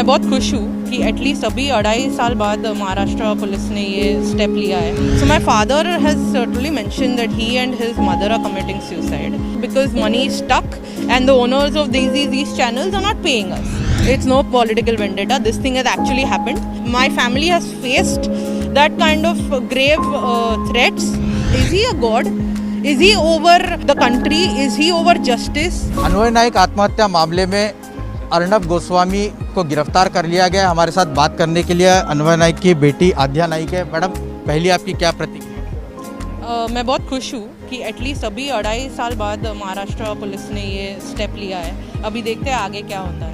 मैं बहुत खुश हूँ कि एटलीस्ट अभी 2.5 साल बाद महाराष्ट्र पुलिस ने ये स्टेप लिया है. So my father has certainly mentioned that he and his mother are committing suicide because money is stuck and the owners of these channels are not paying us. It's no political vendetta. This thing has actually happened. My family has faced that kind of grave threats. Is he a god? Is he over the country? Is he over justice? अन्वय नाइक आत्महत्या मामले में अर्णब गोस्वामी को गिरफ्तार कर लिया गया. हमारे साथ बात करने के लिए अन्वय नाइक की बेटी आध्या नाइक है. मैडम, पहली आपकी क्या प्रतिक्रिया? मैं बहुत खुश हूँ कि एटलीस्ट अभी 2.5 साल बाद महाराष्ट्र पुलिस ने ये स्टेप लिया है. अभी देखते हैं आगे क्या होता है.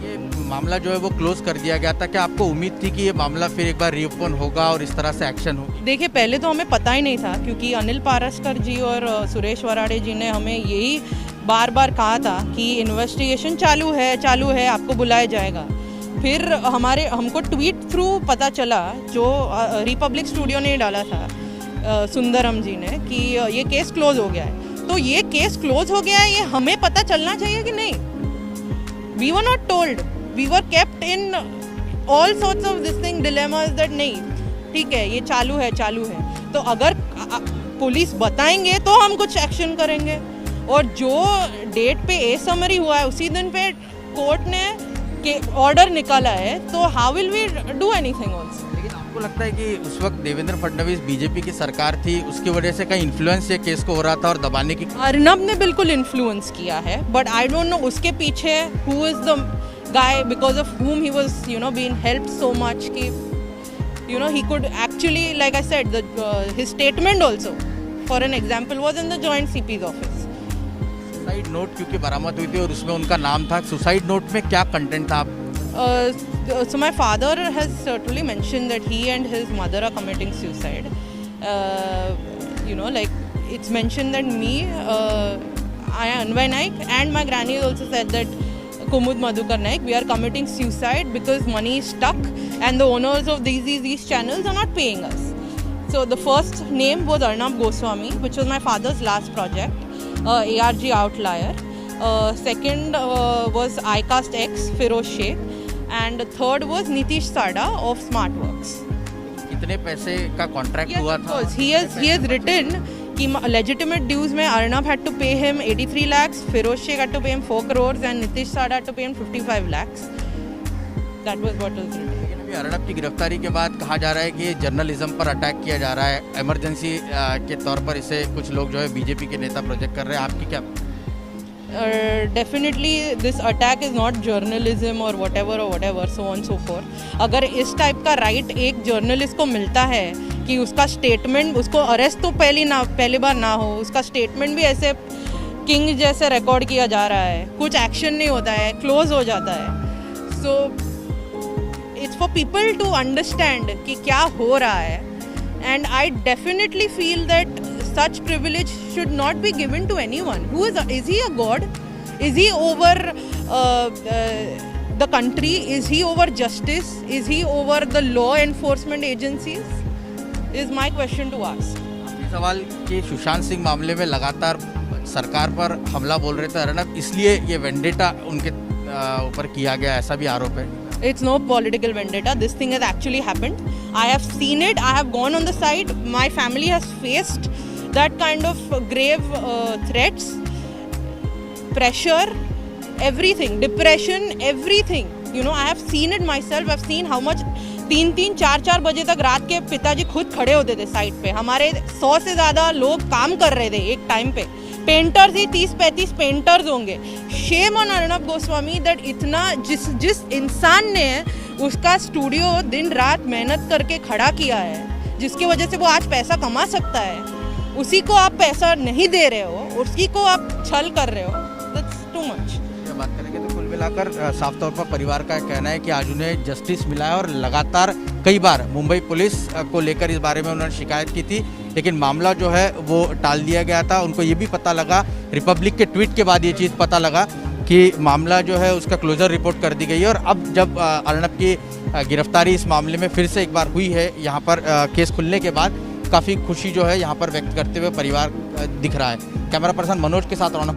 ये मामला जो है वो क्लोज कर दिया गया था. क्या आपको उम्मीद थी कि ये मामला फिर एक बार रीओपन होगा और इस तरह से एक्शन होगी? देखिए, पहले तो हमें पता ही नहीं था क्योंकि अनिल पारस्कर जी और सुरेश वराडे जी ने हमें यही बार बार कहा था कि इन्वेस्टिगेशन चालू है, आपको बुलाया जाएगा. फिर हमको ट्वीट थ्रू पता चला, जो रिपब्लिक स्टूडियो ने डाला था सुंदरम जी ने, कि ये केस क्लोज हो गया है. तो ये केस क्लोज हो गया है, ये हमें पता चलना चाहिए कि नहीं? We were not told, we were kept in all sorts of this thing dilemmas that नहीं, ठीक है, ये चालू है. तो अगर पुलिस बताएंगे तो हम कुछ एक्शन करेंगे. और जो डेट पे ए समरी हुआ है उसी दिन पे कोर्ट ने ऑर्डर निकाला है, तो how will we do anything also? लेकिन आपको लगता है कि उस वक्त देवेंद्र फडणवीस बीजेपी की सरकार थी, उसकी वजह से कहीं इन्फ्लुएंस ये केस को हो रहा था और दबाने की? अर्नब ने बिल्कुल इन्फ्लुएंस किया है, बट आई डोंट नो उसके पीछे who is the guy because of whom he was being helped so much कि he could actually, like I said, his statement also for an example was in the joint CP's office. Suicide note क्योंकि बरामद हुई थी और उसमें उनका नाम था. सुसाइड नोट में क्या कंटेंट था? So my father has certainly mentioned that he and his mother are committing suicide. Like it's mentioned that me, Anvay Naik, and my granny also said that Kumud Madhukar Naik, we are committing suicide because money is stuck and the owners of these channels are not paying us. So the first name was Arnab Goswami, which was my father's last project, ARG Outlier. Second was iCast X, Feroz Sheikh. And third was Nitish Sada of SmartWorks. कितने पैसे का contract हुआ था? He has written कि legitimate dues में Arnab had to pay him 83 lakhs, Feroz Sheikh had to pay him 4 crores and Nitish Sada had to pay him 55 lakhs. That was what was written. लेकिन अभी अर्नब की गिरफ्तारी के बाद कहा जा रहा है कि जर्नलिज्म पर अटैक किया जा रहा है. इमरजेंसी के तौर पर इसे कुछ लोग जो है बीजेपी के नेता प्रोजेक्ट कर रहे हैं. आपकी क्या? Definitely this attack is not journalism or whatever so on so forth. अगर इस टाइप का राइट एक जर्नलिस्ट को मिलता है कि उसका स्टेटमेंट, उसको अरेस्ट तो पहली बार ना हो, उसका स्टेटमेंट भी ऐसे किंग जैसे रिकॉर्ड किया जा रहा है, कुछ एक्शन नहीं होता है, क्लोज हो जाता है. So it's for people to understand कि क्या हो रहा है. And I definitely feel that such privilege should not be given to anyone. Is he a god? Is he over the country? Is he over justice? Is he over the law enforcement agencies? Is my question to ask. ये सवाल कि सुशांत सिंह मामले में लगातार सरकार पर हमला बोल रहे थे अर्नब, इसलिए ये वेंडेटा उनके ऊपर किया गया, ऐसा भी आरोप है. It's no political vendetta. This thing has actually happened. I have seen it. I have gone on the side. My family has faced that kind of grave threats, pressure, everything, depression, everything. I have seen it myself. I've seen how much 3-3, 4-4 बजे तक रात के पिताजी खुद खड़े होते थे side पे. हमारे 100 से ज़्यादा लोग काम कर रहे थे एक टाइम पे. पेंटर्स ही 30-35 पेंटर्स होंगे. Shame on Arnab Goswami that इतना जिस इंसान ने उसका स्टूडियो दिन रात मेहनत करके खड़ा किया है, जिसकी वजह से वो आज पैसा कमा सकता है, उसी को आप पैसा नहीं दे रहे हो, उसी को आप छल कर रहे हो. That's too much. बात करेंगे तो कुल मिलाकर साफ तौर पर परिवार का कहना है कि आज उन्हें जस्टिस मिला है. और लगातार कई बार मुंबई पुलिस को लेकर इस बारे में उन्होंने शिकायत की थी, लेकिन मामला जो है वो टाल दिया गया था. उनको ये भी पता लगा, रिपब्लिक के ट्वीट के बाद ये चीज़ पता लगा कि मामला जो है उसका क्लोजर रिपोर्ट कर दी गई है. और अब जब अर्नब की गिरफ्तारी इस मामले में फिर से एक बार हुई है, यहाँ पर केस खुलने के बाद काफ़ी खुशी जो है यहाँ पर व्यक्त करते हुए परिवार दिख रहा है. कैमरा पर्सन मनोज के साथ रौनक.